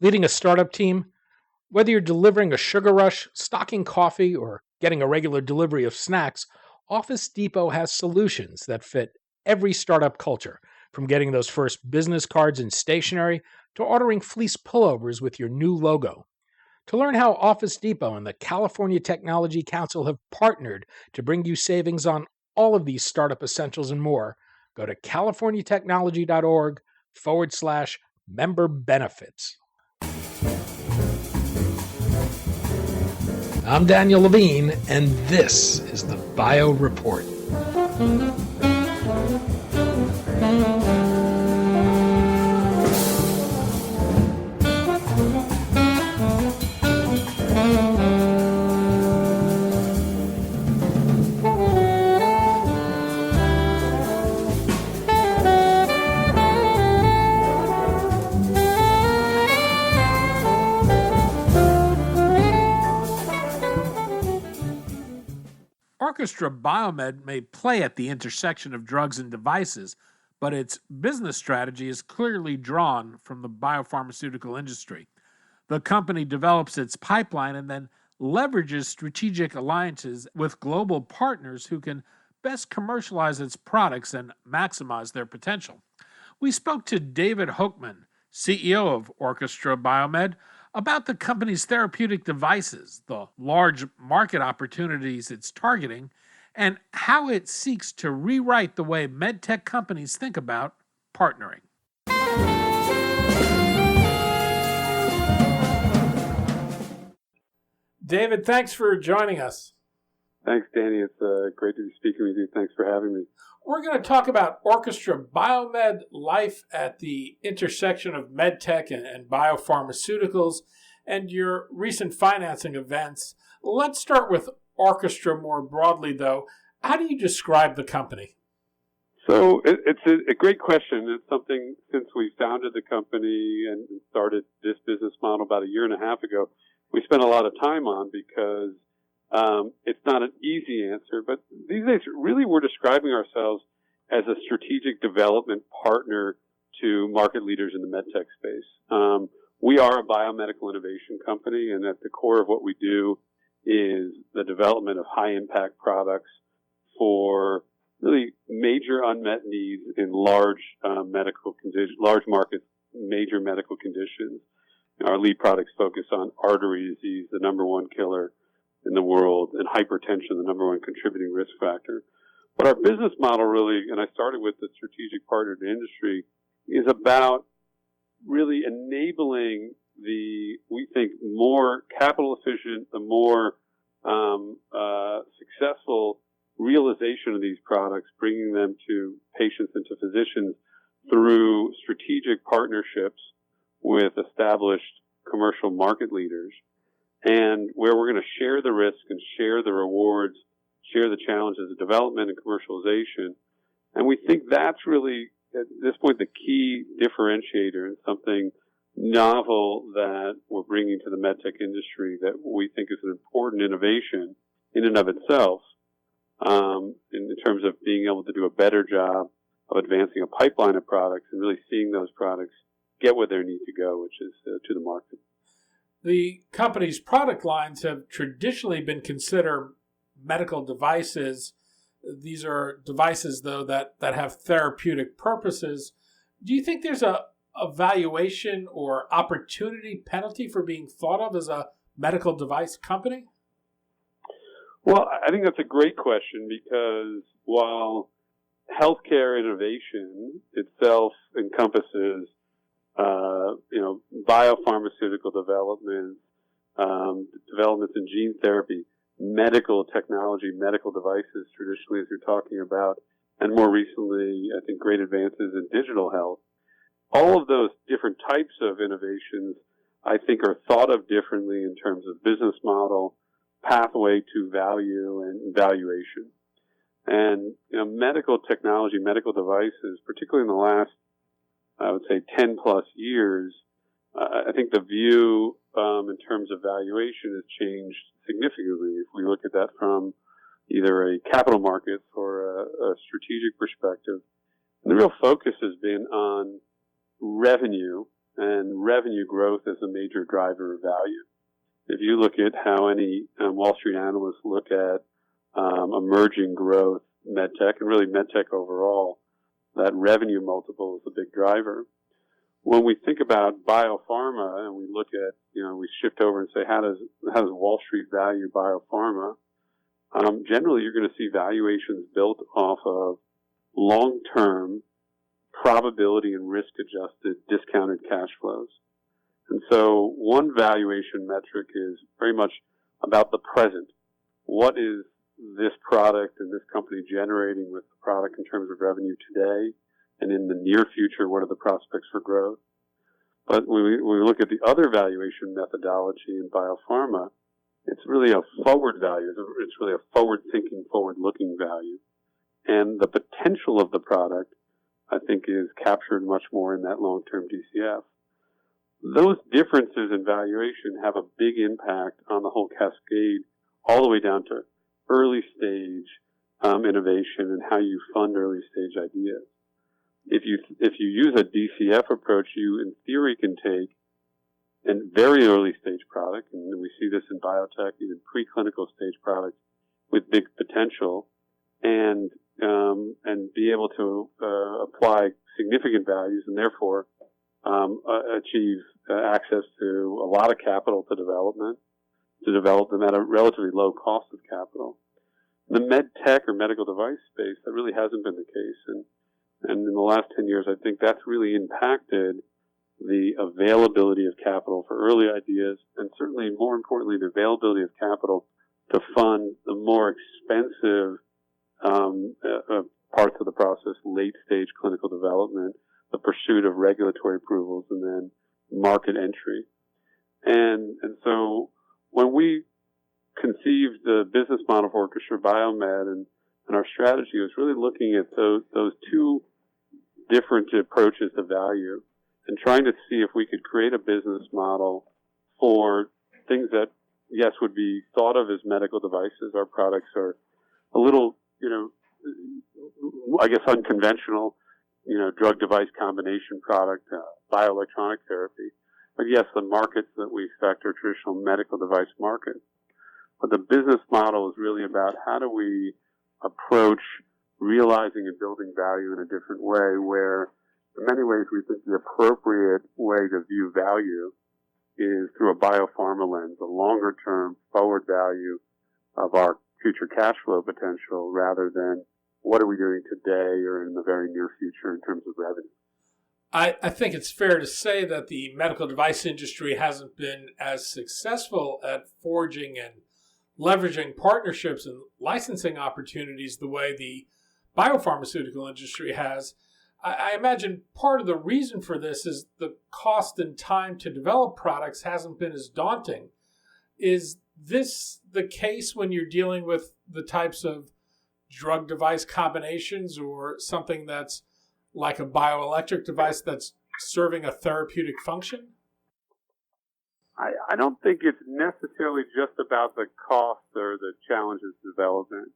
Leading a startup team, whether you're delivering a sugar rush, stocking coffee, or getting a regular delivery of snacks, Office Depot has solutions that fit every startup culture, from getting those first business cards and stationery to ordering fleece pullovers with your new logo. To learn how Office Depot and the California Technology Council have partnered to bring you savings on all of these startup essentials and more, go to californiatechnology.org/member benefits. I'm Daniel Levine, and this is the Bio Report. Orchestra BioMed may play at the intersection of drugs and devices, but its business strategy is clearly drawn from the biopharmaceutical industry. The company develops its pipeline and then leverages strategic alliances with global partners who can best commercialize its products and maximize their potential. We spoke to David Hochman, CEO of Orchestra BioMed, about the company's therapeutic devices, the large market opportunities it's targeting, and how it seeks to rewrite the way MedTech companies think about partnering. David, thanks for joining us. Thanks, Danny. It's great to be speaking with you. Thanks for having me. We're going to talk about Orchestra BioMed, life at the intersection of MedTech and biopharmaceuticals, and your recent financing events. Let's start with Orchestra more broadly, though. How do you describe the company? So it's a great question. It's something, since we founded the company and started this business model about a year and a half ago, we spent a lot of time on, because it's not an easy answer, but these days really we're describing ourselves as a strategic development partner to market leaders in the medtech space. We are a biomedical innovation company, and at the core of what we do is the development of high-impact products for really major unmet needs in large markets, major medical conditions. Our lead products focus on artery disease, the number one killer in the world, and hypertension, the number one contributing risk factor. But our business model really, and I started with the strategic partner to industry, is about really enabling we think, more capital efficient, the more successful realization of these products, bringing them to patients and to physicians through strategic partnerships with established commercial market leaders, and where we're going to share the risk and share the rewards, share the challenges of development and commercialization. And we think that's really, at this point, the key differentiator and something novel that we're bringing to the medtech industry that we think is an important innovation in and of itself, in terms of being able to do a better job of advancing a pipeline of products and really seeing those products get where they need to go, which is to the market. The company's product lines have traditionally been considered medical devices. These are devices, though, that have therapeutic purposes. Do you think there's a valuation or opportunity penalty for being thought of as a medical device company? Well, I think that's a great question, because while healthcare innovation itself encompasses biopharmaceutical development, developments in gene therapy, medical technology, medical devices traditionally, as you're talking about, and more recently, I think, great advances in digital health. All of those different types of innovations, I think, are thought of differently in terms of business model, pathway to value, and valuation. And medical technology, medical devices, particularly in the last, I would say, 10 plus years, I think the view in terms of valuation has changed significantly. If we look at that from either a capital markets or a strategic perspective, and the real focus has been on revenue and revenue growth is a major driver of value. If you look at how any Wall Street analysts look at emerging growth, MedTech, and really MedTech overall, that revenue multiple is a big driver. When we think about biopharma and we look at, we shift over and say, how does Wall Street value biopharma? Generally, you're going to see valuations built off of long-term probability and risk-adjusted discounted cash flows. And so one valuation metric is very much about the present. What is this product and this company generating with the product in terms of revenue today? And in the near future, what are the prospects for growth? But when we look at the other valuation methodology in biopharma, it's really a forward value. It's really a forward-thinking, forward-looking value. And the potential of the product, I think, is captured much more in that long-term DCF. Those differences in valuation have a big impact on the whole cascade, all the way down to early-stage innovation and how you fund early-stage ideas. If you use a DCF approach, you in theory can take a very early stage product, and we see this in biotech, even preclinical stage products with big potential, and be able to apply significant values and therefore achieve access to a lot of capital to develop them at a relatively low cost of capital. The MedTech or medical device space, that really hasn't been the case, and in the last 10 years, I think that's really impacted the availability of capital for early ideas, and certainly, more importantly, the availability of capital to fund the more expensive parts of the process, late-stage clinical development, the pursuit of regulatory approvals, and then market entry. And so when we conceived the business model for Orchestra BioMed and our strategy was really looking at those two different approaches to value and trying to see if we could create a business model for things that, yes, would be thought of as medical devices. Our products are a little, I guess, unconventional, drug-device combination product, bioelectronic therapy. But yes, the markets that we expect are traditional medical device markets. But the business model is really about how do we approach realizing and building value in a different way, where in many ways we think the appropriate way to view value is through a biopharma lens, a longer term forward value of our future cash flow potential rather than what are we doing today or in the very near future in terms of revenue. I think it's fair to say that the medical device industry hasn't been as successful at forging and leveraging partnerships and licensing opportunities the way the biopharmaceutical industry has. I imagine part of the reason for this is the cost and time to develop products hasn't been as daunting. Is this the case when you're dealing with the types of drug device combinations or something that's like a bioelectric device that's serving a therapeutic function? I don't think it's necessarily just about the cost or the challenges of development.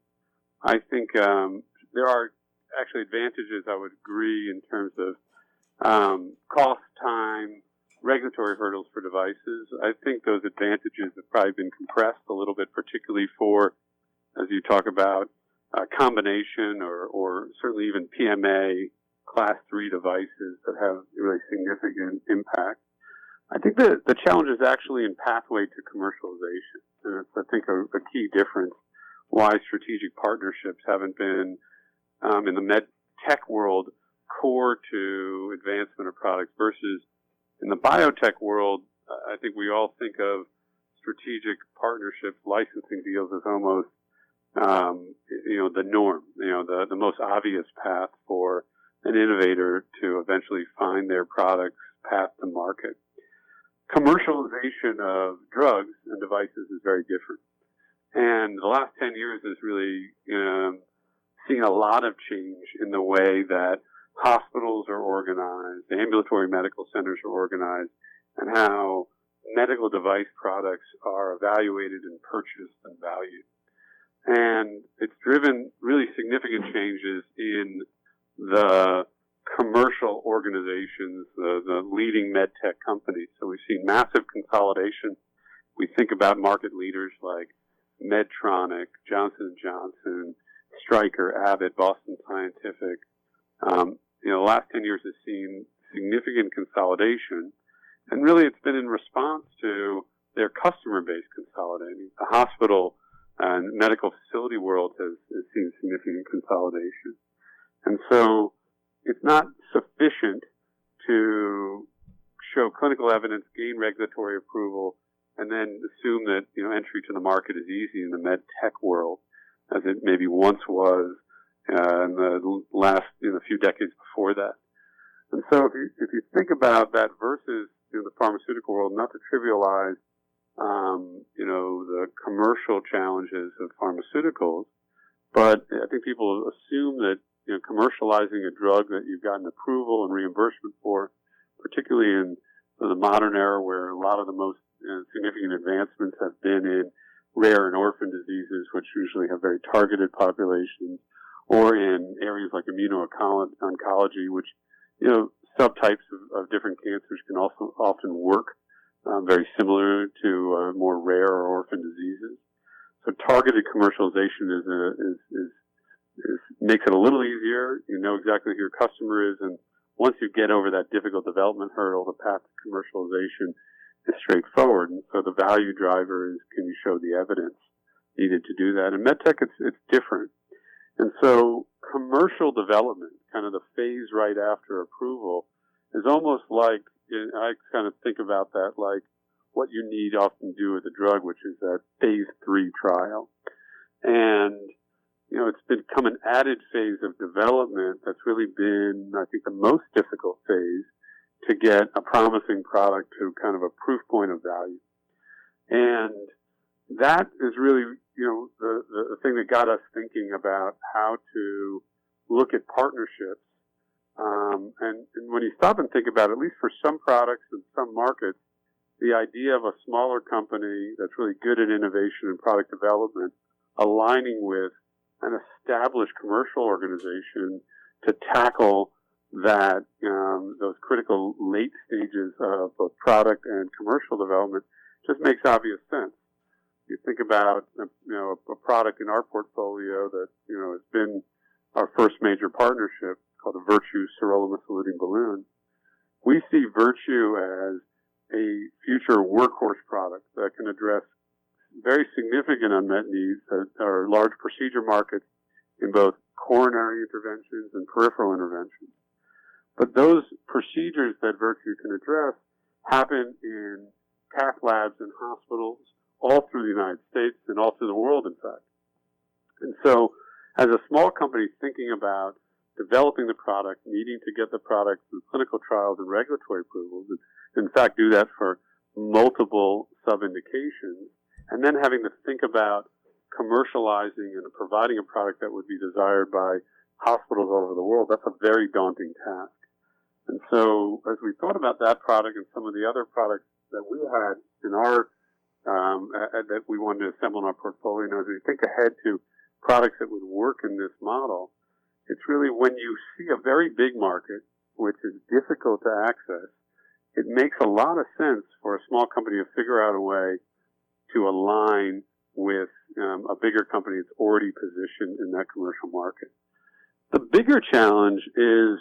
I think there are actually advantages, I would agree, in terms of cost, time, regulatory hurdles for devices. I think those advantages have probably been compressed a little bit, particularly for, as you talk about, combination or certainly even PMA Class 3 devices that have really significant impact. I think the challenge is actually in pathway to commercialization. And it's, I think, a key difference why strategic partnerships haven't been, in the med tech world, core to advancement of products versus in the biotech world. I think we all think of strategic partnerships, licensing deals as almost, the norm, the most obvious path for an innovator to eventually find their product's path to market. Commercialization of drugs and devices is very different. And the last 10 years has really seen a lot of change in the way that hospitals are organized, ambulatory medical centers are organized, and how medical device products are evaluated and purchased and valued. And it's driven really significant changes in the commercial organizations, the leading MedTech companies. So we've seen massive consolidation. We think about market leaders like Medtronic, Johnson & Johnson, Stryker, Abbott, Boston Scientific. The last 10 years has seen significant consolidation, and really it's been in response to their customer base consolidating. The hospital and medical facility world has seen significant consolidation. And so it's not sufficient to show clinical evidence, gain regulatory approval, and then assume that entry to the market is easy in the med tech world, as it maybe once was in the last few decades before that. And so if you think about that versus the pharmaceutical world, not to trivialize the commercial challenges of pharmaceuticals, but I think people assume that commercializing a drug that you've gotten approval and reimbursement for, particularly in the modern era where a lot of the most significant advancements have been in rare and orphan diseases, which usually have very targeted populations, or in areas like immuno-oncology, which, subtypes of different cancers can also often work very similar to more rare or orphan diseases. So targeted commercialization makes it a little easier. You know exactly who your customer is, and once you get over that difficult development hurdle, the path to commercialization is straightforward. And so the value driver is, can you show the evidence needed to do that? In MedTech, it's different. And so commercial development, kind of the phase right after approval, is almost like, I kind of think about that like what you need often do with a drug, which is that phase 3 trial. And it's become an added phase of development that's really been, I think, the most difficult phase to get a promising product to kind of a proof point of value. And that is really, the thing that got us thinking about how to look at partnerships. And when you stop and think about it, at least for some products and some markets, the idea of a smaller company that's really good at innovation and product development aligning with an established commercial organization to tackle that those critical late stages of both product and commercial development just makes obvious sense. You think about a product in our portfolio that has been our first major partnership called the Virtue sirolimus-eluting balloon. We see Virtue as a future workhorse product that can address very significant unmet needs that are large procedure markets in both coronary interventions and peripheral interventions. But those procedures that Virtue can address happen in cath labs and hospitals all through the United States and all through the world, in fact. And so as a small company thinking about developing the product, needing to get the product through clinical trials and regulatory approvals, and in fact do that for multiple sub-indications, and then having to think about commercializing and providing a product that would be desired by hospitals all over the world, that's a very daunting task. And so as we thought about that product and some of the other products that we had in our, that we wanted to assemble in our portfolio, as we think ahead to products that would work in this model, it's really when you see a very big market, which is difficult to access, it makes a lot of sense for a small company to figure out a way to align with a bigger company that's already positioned in that commercial market. The bigger challenge is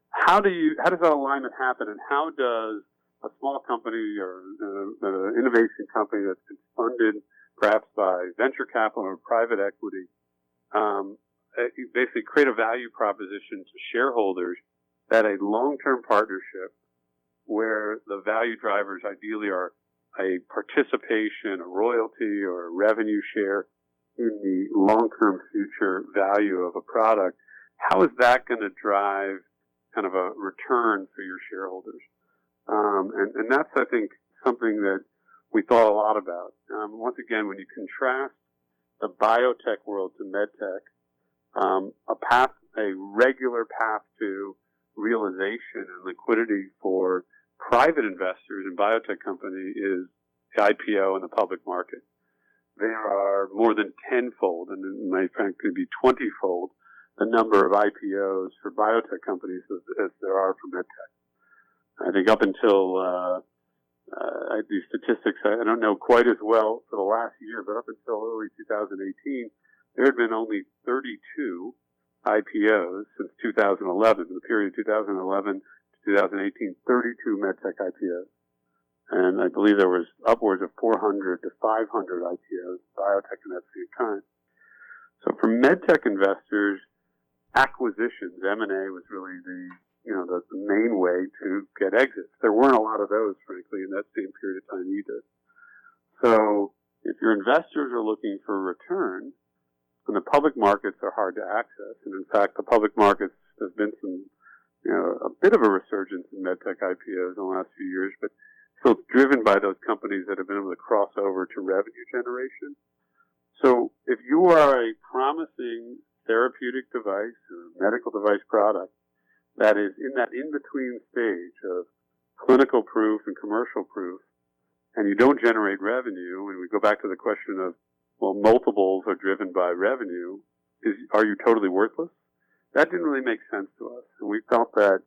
how does that alignment happen, and how does a small company or an innovation company that's been funded perhaps by venture capital or private equity basically create a value proposition to shareholders that a long-term partnership where the value drivers ideally are a participation, a royalty, or a revenue share in the long-term future value of a product, how is that going to drive kind of a return for your shareholders? And that's, I think, something that we thought a lot about. Once again, when you contrast the biotech world to medtech, a regular path to realization and liquidity for private investors in biotech company is the IPO in the public market. There are more than tenfold, and it might frankly be 20-fold, the number of IPOs for biotech companies as there are for MedTech. I think up until these statistics, I don't know quite as well for the last year, but up until early 2018, there had been only 32 IPOs since 2011. In the period 2011 to 2018, 32 MedTech IPOs. And I believe there was upwards of 400 to 500 IPOs, biotech and at the same time. So for MedTech investors, acquisitions, M&A was really the main way to get exits. There weren't a lot of those, frankly, in that same period of time either. So if your investors are looking for a return, and the public markets are hard to access, and in fact, the public markets, there's been some, a bit of a resurgence in MedTech IPOs in the last few years, but still driven by those companies that have been able to cross over to revenue generation. So if you are a promising therapeutic device or medical device product that is in that in-between stage of clinical proof and commercial proof, and you don't generate revenue, and we go back to the question of, well, multiples are driven by revenue, are you totally worthless? That didn't really make sense to us. And we felt that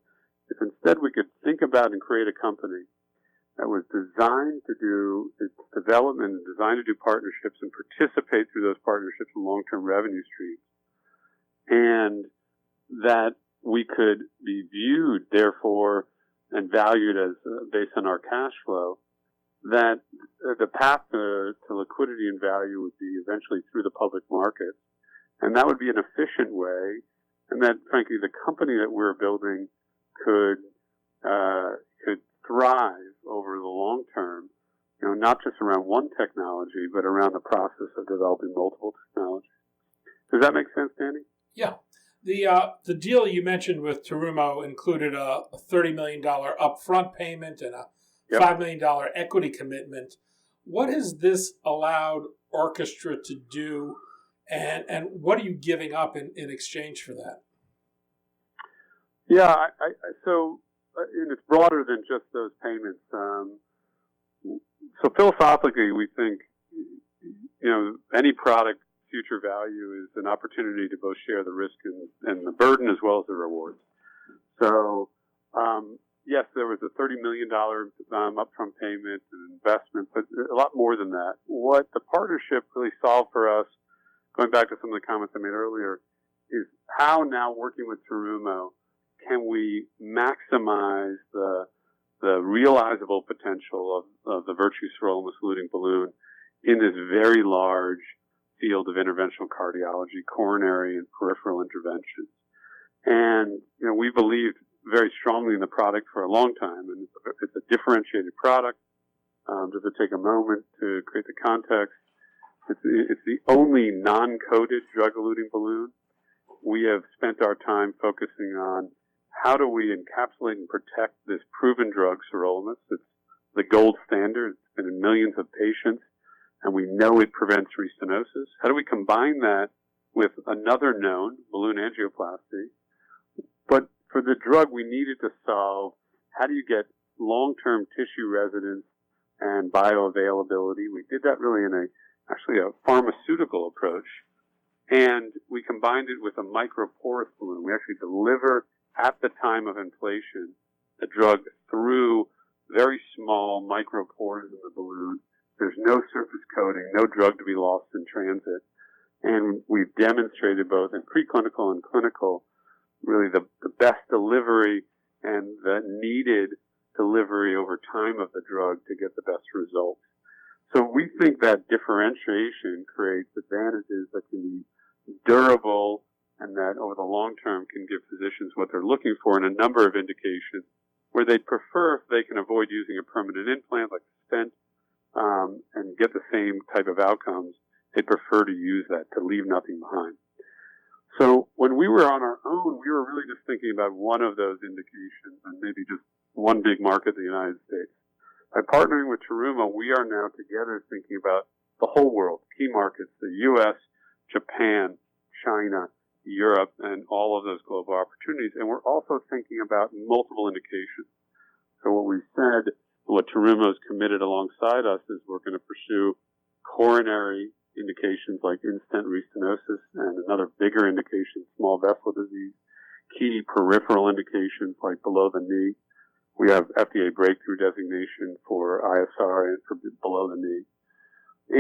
if instead we could think about and create a company that was designed to do its development and designed to do partnerships and participate through those partnerships in long-term revenue streams, and that we could be viewed, therefore, and valued as based on our cash flow, that the path to liquidity and value would be eventually through the public market. And that would be an efficient way, and that, frankly, the company that we're building could thrive over the long term, not just around one technology, but around the process of developing multiple technologies. Does that make sense, Danny? Yeah. The deal you mentioned with Terumo included a $30 million upfront payment and a $5 million equity commitment. What has this allowed Orchestra to do, and what are you giving up in exchange for that? Yeah, so and it's broader than just those payments. So philosophically, we think, any product future value is an opportunity to both share the risk and the burden as well as the rewards. So, yes, there was a $30 million upfront payment and investment, but a lot more than that. What the partnership really solved for us, going back to some of the comments I made earlier, is how now working with Terumo can we maximize the realizable potential of the virtue sirolimus-eluting balloon in this very large field of interventional cardiology, coronary and peripheral interventions. And, we believed very strongly in the product for a long time, and it's a differentiated product. Just to take a moment to create the context, it's the only non-coated drug-eluting balloon. We have spent our time focusing on how do we encapsulate and protect this proven drug, sirolimus. It's the gold standard. It's been in millions of patients, and we know it prevents restenosis. How do we combine that with another known, balloon angioplasty? But for the drug, we needed to solve how do you get long-term tissue residence and bioavailability. We did that really in actually a pharmaceutical approach, and we combined it with a microporous balloon. We actually deliver at the time of inflation the drug through very small micropores in the balloon. There's no surface coating, no drug to be lost in transit. And we've demonstrated both in preclinical and clinical really the best delivery and the needed delivery over time of the drug to get the best results. So we think that differentiation creates advantages that can be durable and that over the long term can give physicians what they're looking for in a number of indications where they'd prefer if they can avoid using a permanent implant like a stent and get the same type of outcomes. They'd prefer to use that, to leave nothing behind. So when we were on our own, we were really just thinking about one of those indications and maybe just one big market, the United States. By partnering with Terumo, we are now together thinking about the whole world, key markets, the U.S., Japan, China, Europe, and all of those global opportunities. And we're also thinking about multiple indications. So what we said, what Terumo's committed alongside us is we're going to pursue coronary indications like in-stent restenosis and another bigger indication, small vessel disease, key peripheral indications like below the knee. We have FDA breakthrough designation for ISR and for below the knee.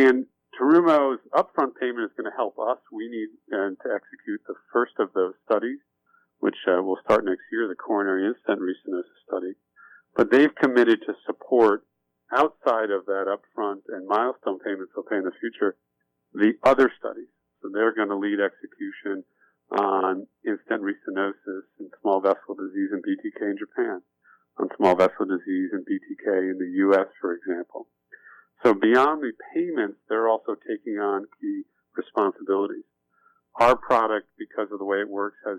And Terumo's upfront payment is going to help us. We need to execute the first of those studies, which will start next year, the coronary in-stent restenosis study. But they've committed to support, outside of that upfront and milestone payments they'll pay in the future, the other studies. So they're going to lead execution on in-stent restenosis and small vessel disease and BTK in Japan, on small vessel disease and BTK in the U.S., for example. So beyond the payments, they're also taking on key responsibilities. Our product, because of the way it works, has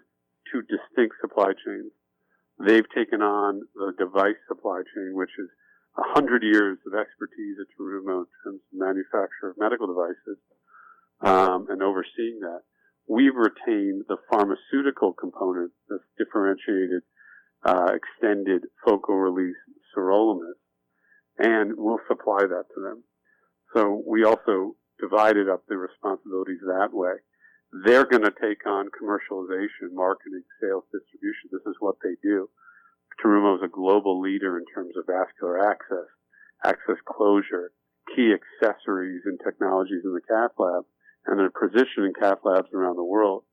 two distinct supply chains. They've taken on the device supply chain, which is 100 years of expertise at Terumo in terms of manufacture of medical devices, and overseeing that. We've retained the pharmaceutical component, this differentiated, extended focal release sirolimus, and we'll supply that to them. So we also divided up the responsibilities that way. They're going to take on commercialization, marketing, sales, distribution. This is what they do. Terumo is a global leader in terms of vascular access, access closure, key accessories and technologies in the cath lab, and they're positioning cath labs around the world.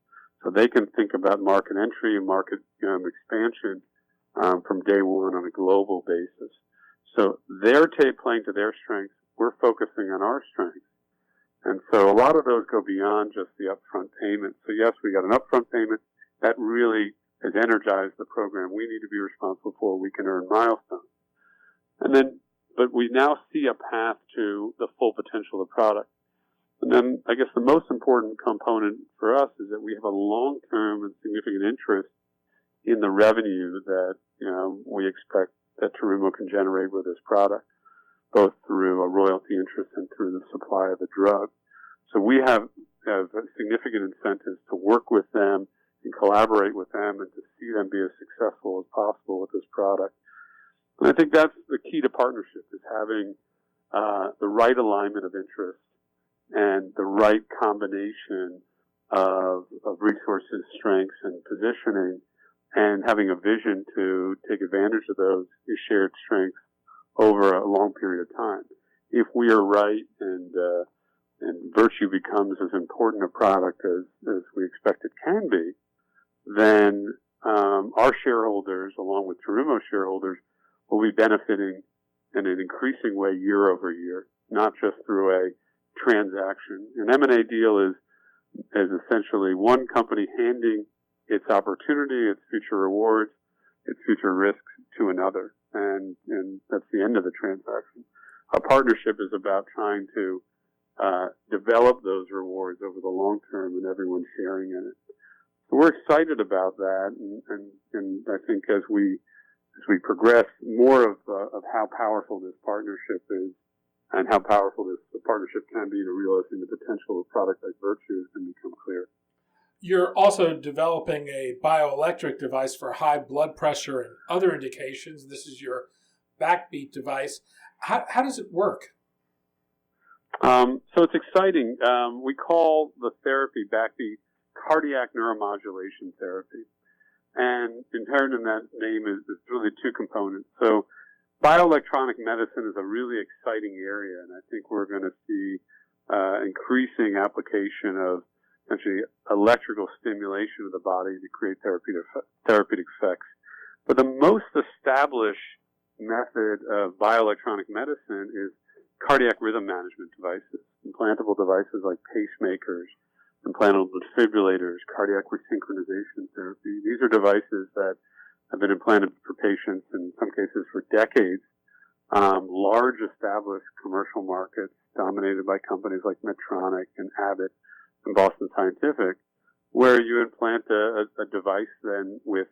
So they can think about market entry and market expansion from day one on a global basis. So they're playing to their strengths. We're focusing on our strengths. And so a lot of those go beyond just the upfront payment. So yes, we got an upfront payment that really has energized the program we need to be responsible for. We can earn milestones. And then, but we now see a path to the full potential of the product. And then I guess the most important component for us is that we have a long-term and significant interest in the revenue that, we expect that Terumo can generate with this product, both through a royalty interest and through the supply of the drug. So we have significant incentives to work with them and collaborate with them and to see them be as successful as possible with this product. And I think that's the key to partnership, is having the right alignment of interest and the right combination of resources, strengths, and positioning, and having a vision to take advantage of those shared strengths over a long period of time. If we are right and virtue becomes as important a product as we expect it can be, then our shareholders, along with Terumo shareholders, will be benefiting in an increasing way year over year, not just through a transaction. An M&A deal is essentially one company handing its opportunity, its future rewards, its future risks to another, and that's the end of the transaction. A partnership is about trying to develop those rewards over the long term, and everyone sharing in it. So we're excited about that, and I think as we progress more of how powerful this partnership is, and how powerful the partnership can be to realizing the potential of a product like Virtue is going to become clear. You're also developing a bioelectric device for high blood pressure and other indications. This is your Backbeat device. How does it work? So it's exciting. We call the therapy Backbeat cardiac neuromodulation therapy. And inherent in that name is really two components. So bioelectronic medicine is a really exciting area, and I think we're going to see increasing application of essentially electrical stimulation of the body to create therapeutic effects. But the most established method of bioelectronic medicine is cardiac rhythm management devices, implantable devices like pacemakers, implantable defibrillators, cardiac resynchronization therapy. These are devices that have been implanted for patients, in some cases for decades. Large established commercial markets dominated by companies like Medtronic and Abbott and Boston Scientific, where you implant a device then with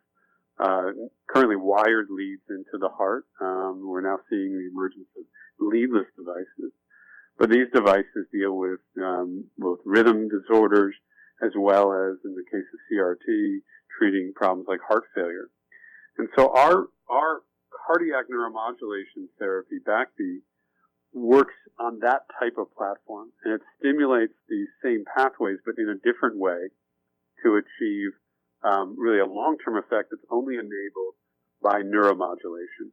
currently wired leads into the heart. We're now seeing the emergence of leadless devices. But these devices deal with both rhythm disorders as well as, in the case of CRT, treating problems like heart failure. And so our cardiac neuromodulation therapy, Backbeat, works on that type of platform, and it stimulates these same pathways, but in a different way to achieve really a long-term effect that's only enabled by neuromodulation.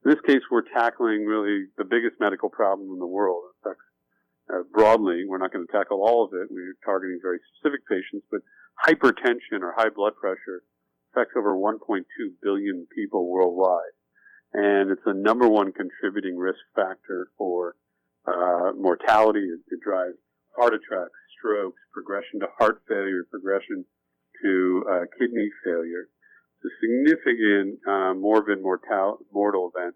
In this case, we're tackling really the biggest medical problem in the world. In fact, broadly, we're not going to tackle all of it. We're targeting very specific patients, but hypertension or high blood pressure affects over 1.2 billion people worldwide. And it's the number one contributing risk factor for mortality. It drives heart attacks, strokes, progression to heart failure, progression to kidney failure. It's a significant morbid mortal event.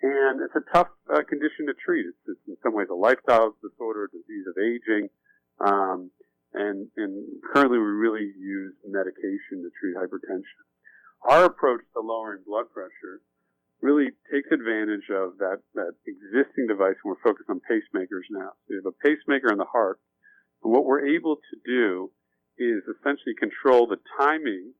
And it's a tough condition to treat. It's in some ways a lifestyle disorder, a disease of aging. And currently we really use medication to treat hypertension. Our approach to lowering blood pressure really takes advantage of that existing device, and we're focused on pacemakers now. So we have a pacemaker in the heart, and what we're able to do is essentially control the timing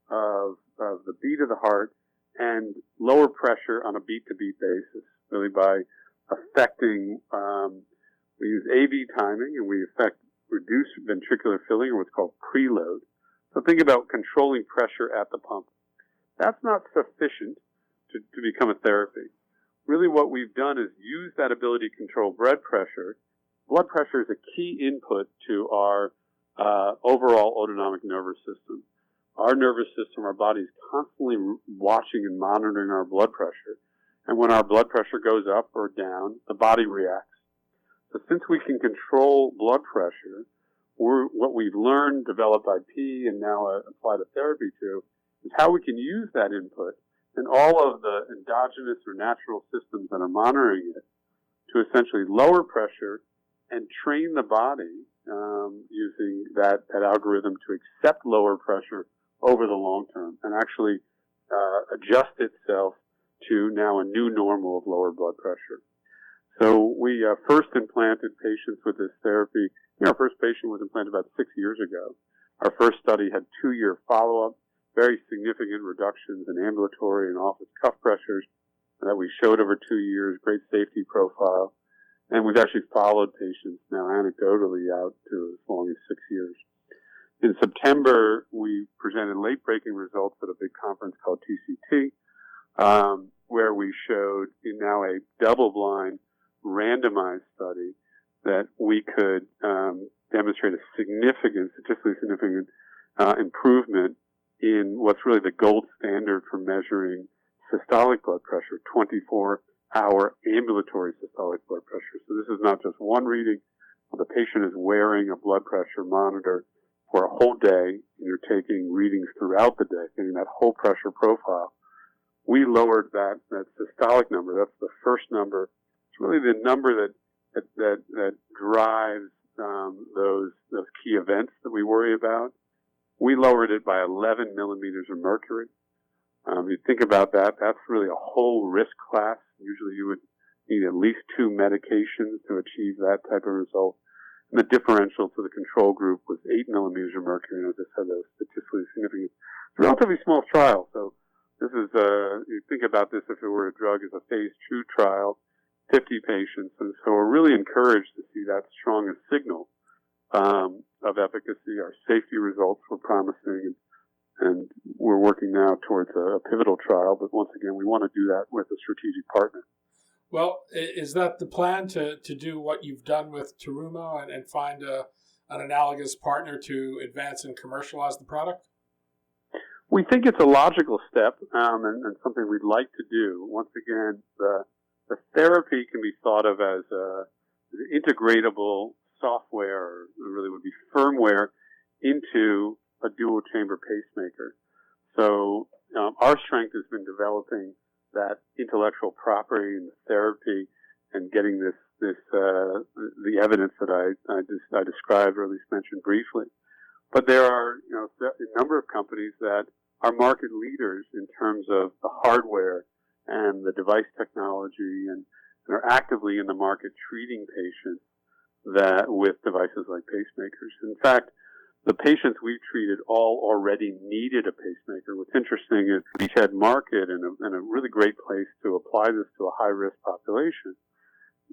of the beat of the heart and lower pressure on a beat-to-beat basis, really by affecting, we use AV timing, and we reduce ventricular filling, or what's called preload. So think about controlling pressure at the pump. That's not sufficient to become a therapy. Really what we've done is use that ability to control blood pressure. Blood pressure is a key input to our overall autonomic nervous system. Our nervous system, our body is constantly watching and monitoring our blood pressure. And when our blood pressure goes up or down, the body reacts. So since we can control blood pressure, what we've learned, developed IP, and now applied a therapy to, is how we can use that input and all of the endogenous or natural systems that are monitoring it to essentially lower pressure and train the body using that algorithm to accept lower pressure over the long term and actually adjust itself to now a new normal of lower blood pressure. So we first implanted patients with this therapy. Our first patient was implanted about 6 years ago. Our first study had 2-year follow-up, very significant reductions in ambulatory and office cuff pressures that we showed over 2 years, great safety profile. And we've actually followed patients now anecdotally out to as long as 6 years. In September, we presented late-breaking results at a big conference called TCT, where we showed in now a double-blind randomized study that we could demonstrate a statistically significant improvement in what's really the gold standard for measuring systolic blood pressure, 24-hour ambulatory systolic blood pressure. So this is not just one reading. The patient is wearing a blood pressure monitor for a whole day, and you're taking readings throughout the day, getting that whole pressure profile. We lowered that systolic number. That's the first number. It's really the number that drives those key events that we worry about. We lowered it by 11 millimeters of mercury. You think about that, that's really a whole risk class. Usually you would need at least 2 medications to achieve that type of result. And the differential to the control group was 8 millimeters of mercury, and as I said, that was statistically significant. It's a relatively small trial, so this is, you think about this if it were a drug as a phase 2 trial, 50 patients, and so we're really encouraged to see that strong a signal of efficacy. Our safety results were promising, and we're working now towards a pivotal trial, but once again, we want to do that with a strategic partner. Well, is that the plan to do what you've done with Terumo and find an analogous partner to advance and commercialize the product? We think it's a logical step and something we'd like to do. Once again, the therapy can be thought of as integratable software, or really would be firmware, into a dual chamber pacemaker. So our strength has been developing that intellectual property and the therapy and getting the evidence that I described, or at least mentioned briefly. But there are a number of companies that are market leaders in terms of the hardware and the device technology, and are actively in the market treating patients with devices like pacemakers. In fact, the patients we've treated all already needed a pacemaker. What's interesting is we had market and a really great place to apply this to a high-risk population.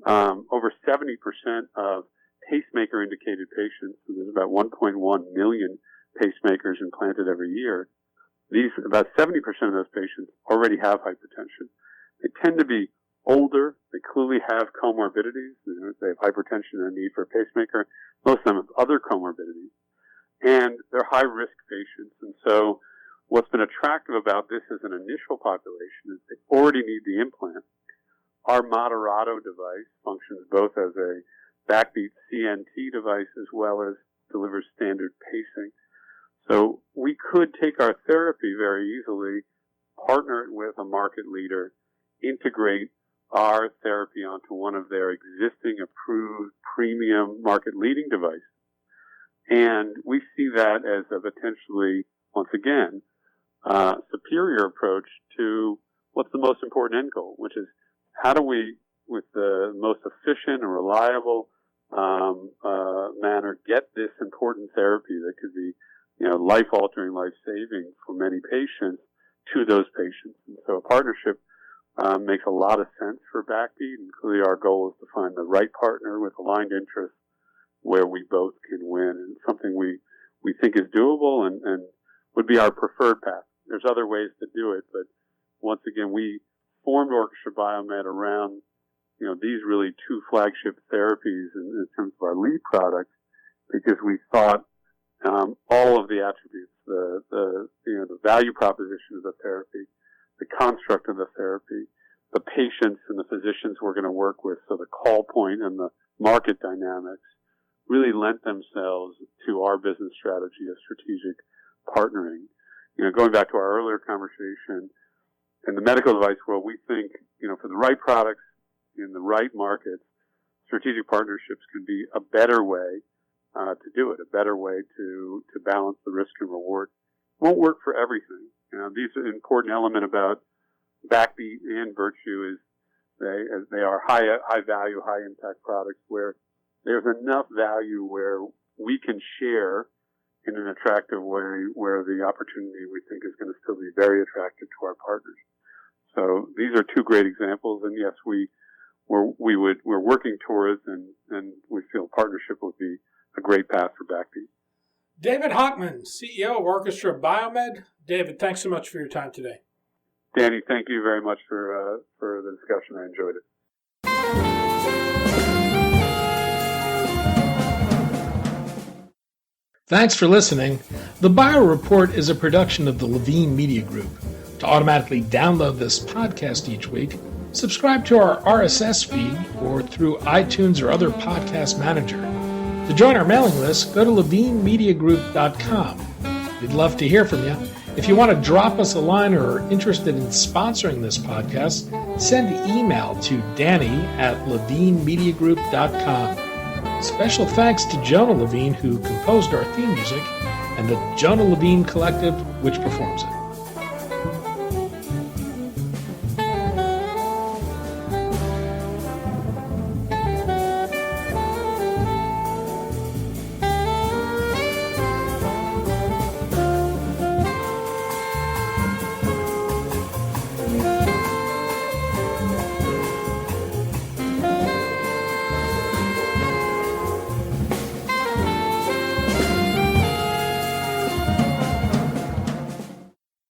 over 70% of pacemaker-indicated patients, so there's about 1.1 million pacemakers implanted every year, about 70% of those patients already have hypertension. They tend to be older. They clearly have comorbidities. They have hypertension and a need for a pacemaker. Most of them have other comorbidities. And they're high-risk patients. And so what's been attractive about this as an initial population is they already need the implant. Our Moderato device functions both as a backbeat CNT device as well as delivers standard pacing. So we could take our therapy very easily, partner it with a market leader, integrate our therapy onto one of their existing approved premium market leading devices. And we see that as a potentially, once again, superior approach to what's the most important end goal, which is how do we, with the most efficient and reliable manner, get this important therapy that could be, life-altering, life-saving for many patients to those patients. And so a partnership makes a lot of sense for Backbeat, and clearly our goal is to find the right partner with aligned interests where we both can win, and something we think is doable and would be our preferred path. There's other ways to do it, but once again, we formed Orchestra BioMed around, these really two flagship therapies in terms of our lead product, because we thought all of the attributes, the value proposition of the therapy, the construct of the therapy, the patients and the physicians we're going to work with, so the call point and the market dynamics really lent themselves to our business strategy of strategic partnering. Going back to our earlier conversation, in the medical device world, we think, for the right products in the right markets, strategic partnerships can be a better way to do it, a better way to balance the risk and reward. It won't work for everything. These are an important element about Backbeat and Virtue is they are high value, high impact products where there's enough value where we can share in an attractive way where the opportunity we think is going to still be very attractive to our partners. So these are two great examples, and yes, we're working towards and we feel partnership would be a great path for Backbeat. David Hochman, CEO of Orchestra BioMed. David, thanks so much for your time today. Danny, thank you very much for the discussion. I enjoyed it. Thanks for listening. The Bio Report is a production of the Levine Media Group. To automatically download this podcast each week, subscribe to our RSS feed or through iTunes or other podcast manager. To join our mailing list, go to levinemediagroup.com. We'd love to hear from you. If you want to drop us a line or are interested in sponsoring this podcast, send an email to danny@levinemediagroup.com. Special thanks to Jonah Levine, who composed our theme music, and the Jonah Levine Collective, which performs it.